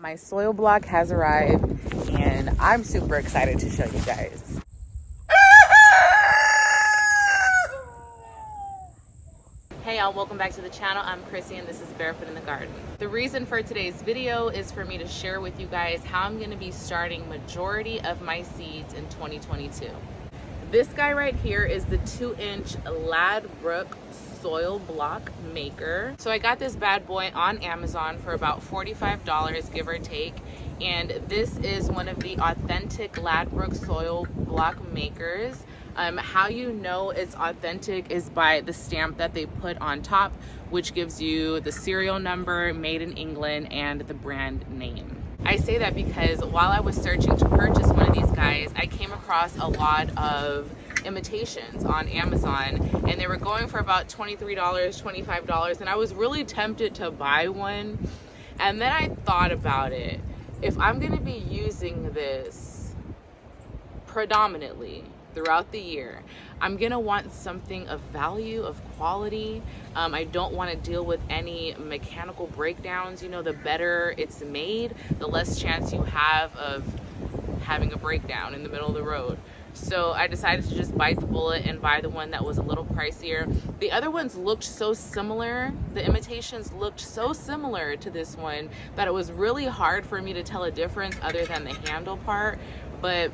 My soil block has arrived and I'm super excited to show you guys. Hey y'all, welcome back to the channel. I'm Chrissy and this is Barefoot in the Garden. The reason for today's video is for me to share with you guys how I'm going to be starting majority of my seeds in 2022. This guy right here is the 2-inch Ladbrokes soil block maker. So I got this bad boy on Amazon for about $45, give or take. And this is one of the authentic Ladbrokes soil block makers. How you know it's authentic is by the stamp that they put on top, which gives you the serial number, made in England, and the brand name. I say that because while I was searching to purchase one of these guys, I came across a lot of imitations on Amazon and they were going for about $23, $25, and I was really tempted to buy one. And then I thought about it. If I'm going to be using this predominantly throughout the year, I'm gonna want something of value, of quality. I don't want to deal with any mechanical breakdowns. You know, the better it's made, the less chance you have of having a breakdown in the middle of the road. So I decided to just bite the bullet and buy the one that was a little pricier. The other ones looked so similar, the imitations looked so similar to this one that it was really hard for me to tell a difference other than the handle part. But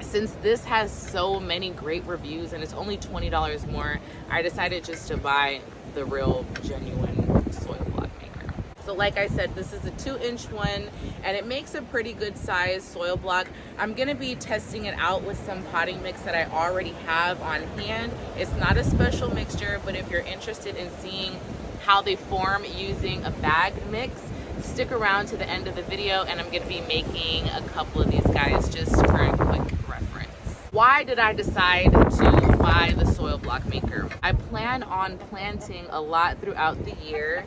since this has so many great reviews and it's only $20 more, I decided just to buy the real genuine soil block maker. So like I said, this is a 2-inch one and it makes a pretty good size soil block. I'm gonna be testing it out with some potting mix that I already have on hand. It's not a special mixture, but if you're interested in seeing how they form using a bag mix, stick around to the end of the video and I'm gonna be making a couple of these guys just for a quick reference. Why did I decide to buy the soil block maker? I plan on planting a lot throughout the year.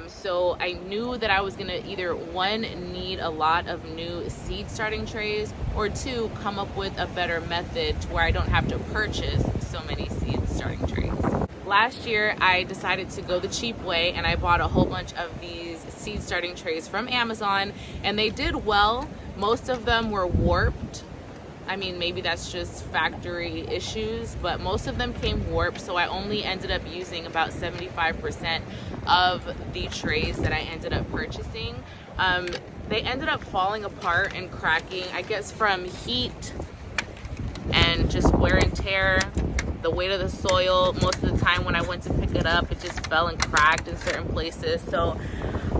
So I knew that I was gonna either one, need a lot of new seed starting trays, or two, come up with a better method to where I don't have to purchase so many seed starting trays. Last year, I decided to go the cheap way and I bought a whole bunch of these seed starting trays from Amazon and they did well. Most of them were warped. I mean, maybe that's just factory issues, but most of them came warped, so I only ended up using about 75% of the trays that I ended up purchasing. They ended up falling apart and cracking, I guess from heat and just wear and tear, the weight of the soil. Most of the time when I went to pick it up, it just fell and cracked in certain places. So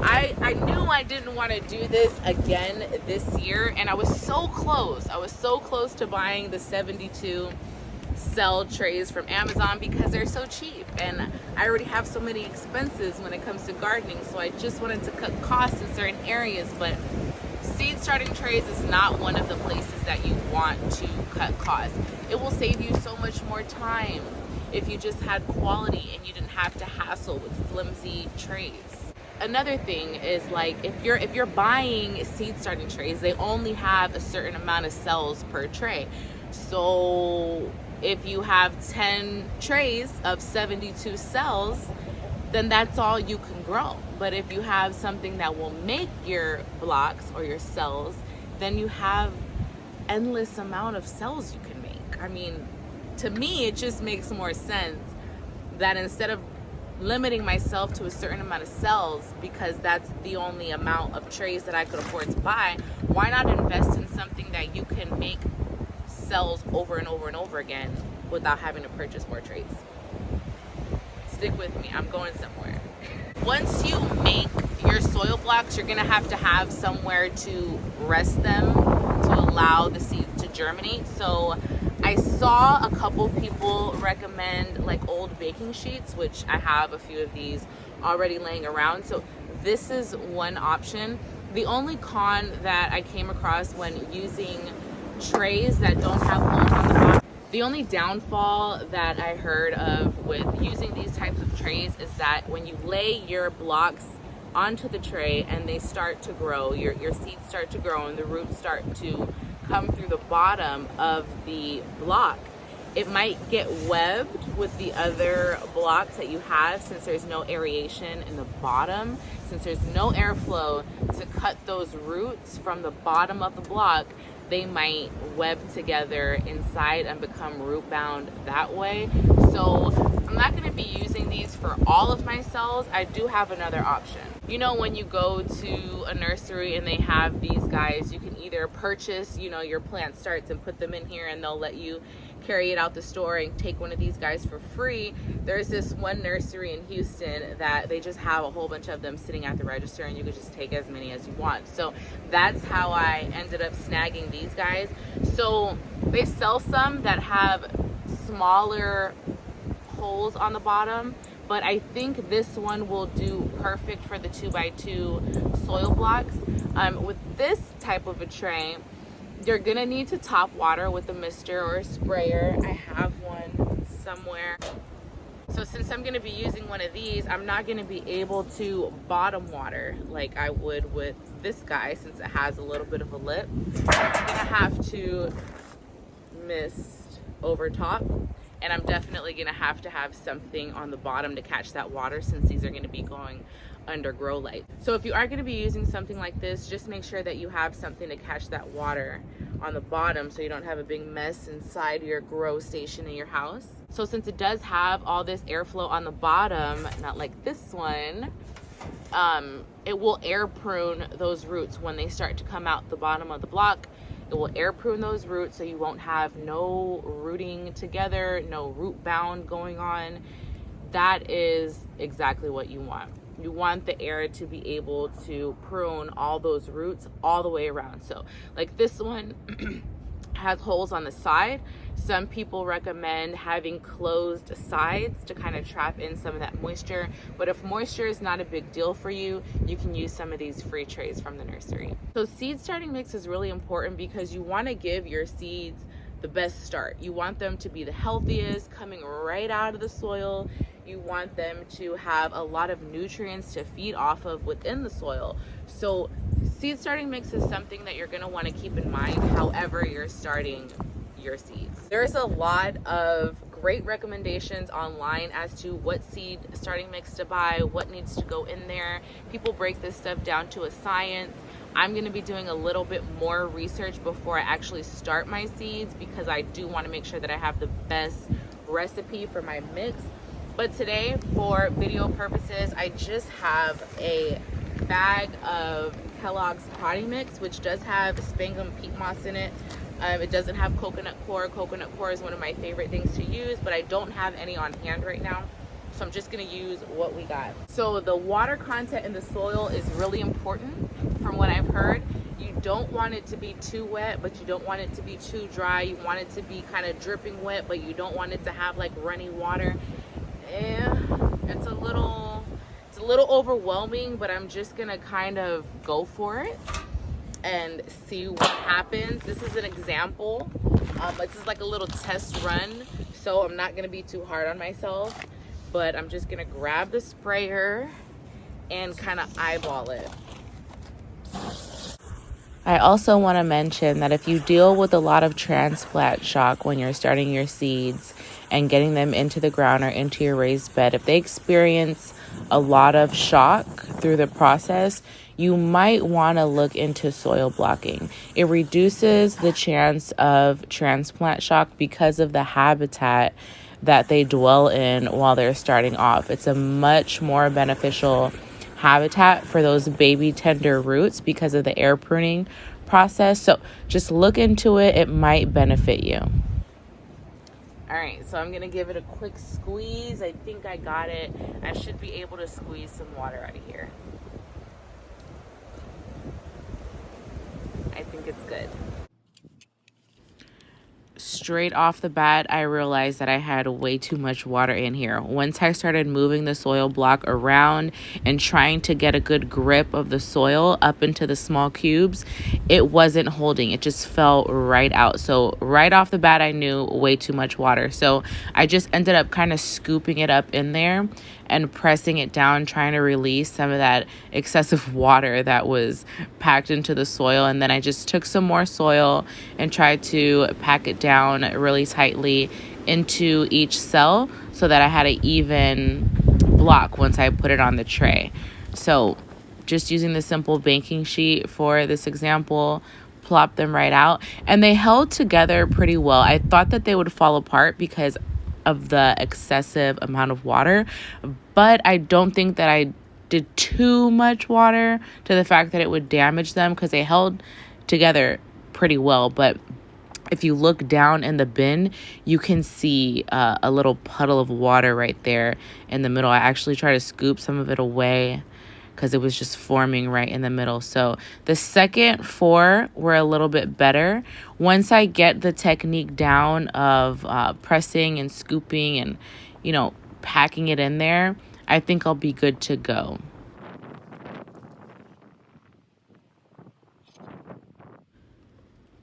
I knew I didn't want to do this again this year, and I was so close. I was so close to buying the 72 cell trays from Amazon because they're so cheap, and I already have so many expenses when it comes to gardening, so I just wanted to cut costs in certain areas. But seed starting trays is not one of the places that you want to cut costs. It will save you so much more time if you just had quality and you didn't have to hassle with flimsy trays. Another thing is, like, if you're buying seed starting trays, they only have a certain amount of cells per tray. So if you have 10 trays of 72 cells, then that's all you can grow. But if you have something that will make your blocks or your cells, then you have endless amount of cells you can make. I mean, to me, it just makes more sense that instead of limiting myself to a certain amount of cells, because that's the only amount of trays that I could afford to buy, why not invest in something that you can make cells over and over and over again without having to purchase more trays? Stick with me, I'm going somewhere. Once you make your soil blocks, you're gonna have to have somewhere to rest them to allow the seeds to germinate. So I saw a couple people recommend like old baking sheets, which I have a few of these already laying around. So this is one option. The only con that I came across when using trays that don't have holes on the bottom, the only downfall that I heard of with using these types of trays is that when you lay your blocks onto the tray and they start to grow, your seeds start to grow and the roots start to come through the bottom of the block, it might get webbed with the other blocks that you have, since there's no aeration in the bottom, since there's no airflow to cut those roots from the bottom of the block. They might web together inside and become root bound that way. So I'm not going to be using these for all of my cells. I do have another option. You know, when you go to a nursery and they have these guys, you can either purchase, you know, your plant starts and put them in here, and they'll let you carry it out the store and take one of these guys for free. There's this one nursery in Houston that they just have a whole bunch of them sitting at the register, and you could just take as many as you want. So that's how I ended up snagging these guys. So they sell some that have smaller holes on the bottom, but I think this one will do perfect for the 2x2 soil blocks. With this type of a tray, you're gonna need to top water with a mister or a sprayer. I have one somewhere. So since I'm gonna be using one of these, I'm not gonna be able to bottom water like I would with this guy, since it has a little bit of a lip. I'm gonna have to mist over top, and I'm definitely gonna have to have something on the bottom to catch that water, since these are gonna be going under grow light. So if you are going to be using something like this, just make sure that you have something to catch that water on the bottom, so you don't have a big mess inside your grow station in your house. So since it does have all this airflow on the bottom, not like this one, it will air prune those roots when they start to come out the bottom of the block. It will air prune those roots, so you won't have no rooting together, no root bound going on. That is exactly what you want. You want the air to be able to prune all those roots all the way around. So like this one has holes on the side. Some people recommend having closed sides to kind of trap in some of that moisture. But if moisture is not a big deal for you, you can use some of these free trays from the nursery. So seed starting mix is really important because you want to give your seeds the best start. You want them to be the healthiest, coming right out of the soil. You want them to have a lot of nutrients to feed off of within the soil. So seed starting mix is something that you're going to want to keep in mind however you're starting your seeds. There's a lot of great recommendations online as to what seed starting mix to buy, what needs to go in there. People break this stuff down to a science. I'm going to be doing a little bit more research before I actually start my seeds, because I do want to make sure that I have the best recipe for my mix. But today, for video purposes, I just have a bag of Kellogg's potting mix, which does have sphagnum peat moss in it. It doesn't have coconut coir. Coconut coir is one of my favorite things to use, but I don't have any on hand right now. So I'm just gonna use what we got. So the water content in the soil is really important from what I've heard. You don't want it to be too wet, but you don't want it to be too dry. You want it to be kind of dripping wet, but you don't want it to have like runny water. It's a little overwhelming, but I'm just gonna kind of go for it and see what happens. This is an example. This is like a little test run, so I'm not gonna be too hard on myself, but I'm just gonna grab the sprayer and kind of eyeball it. I also want to mention that if you deal with a lot of transplant shock when you're starting your seeds and getting them into the ground or into your raised bed, if they experience a lot of shock through the process, you might want to look into soil blocking. It reduces the chance of transplant shock because of the habitat that they dwell in while they're starting off. It's a much more beneficial habitat for those baby tender roots because of the air pruning process. So just look into it. It might benefit you. All right, so I'm gonna give it a quick squeeze. I think I got it. I should be able to squeeze some water out of here. I think it's good. Straight off the bat, I realized that I had way too much water in here. Once I started moving the soil block around and trying to get a good grip of the soil up into the small cubes, it wasn't holding. It just fell right out. So right off the bat, I knew way too much water. So I just ended up kind of scooping it up in there and pressing it down, trying to release some of that excessive water that was packed into the soil. And then I just took some more soil and tried to pack it down really tightly into each cell so that I had an even block once I put it on the tray. So just using the simple baking sheet for this example, plop them right out, and they held together pretty well. I thought that they would fall apart because of the excessive amount of water, but I don't think that I did too much water to the fact that it would damage them, because they held together pretty well. But if you look down in the bin, you can see a little puddle of water right there in the middle. I actually tried to scoop some of it away because it was just forming right in the middle. So the second 4 were a little bit better. Once I get the technique down of pressing and scooping and, packing it in there, I think I'll be good to go.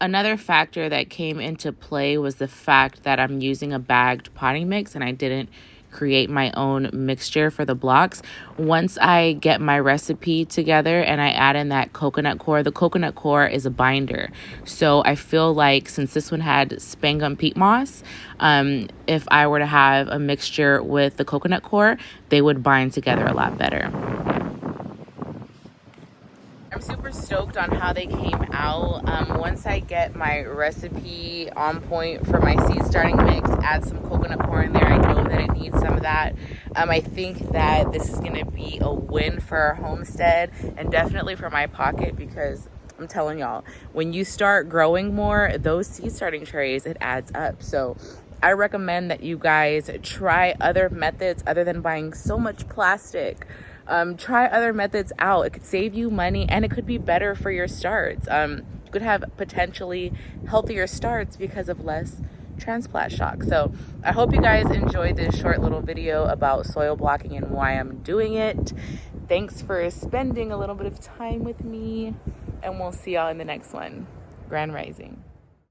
Another factor that came into play was the fact that I'm using a bagged potting mix and I didn't create my own mixture for the blocks. Once I get my recipe together and I add in that coconut coir, the coconut coir is a binder. So I feel like since this one had Sphagnum peat moss, if I were to have a mixture with the coconut coir, they would bind together a lot better. I'm super stoked on how they came out. Once I get my recipe on point for my seed starting mix, add some coconut coir in there. I know that it needs some of that. I think that this is going to be a win for our homestead and definitely for my pocket, because I'm telling y'all, when you start growing more, those seed starting trays, it adds up. So I recommend that you guys try other methods other than buying so much plastic. Try other methods out. It could save you money and it could be better for your starts. You could have potentially healthier starts because of less transplant shock. So I hope you guys enjoyed this short little video about soil blocking and why I'm doing it. Thanks for spending a little bit of time with me, and we'll see y'all in the next one. Grand Rising.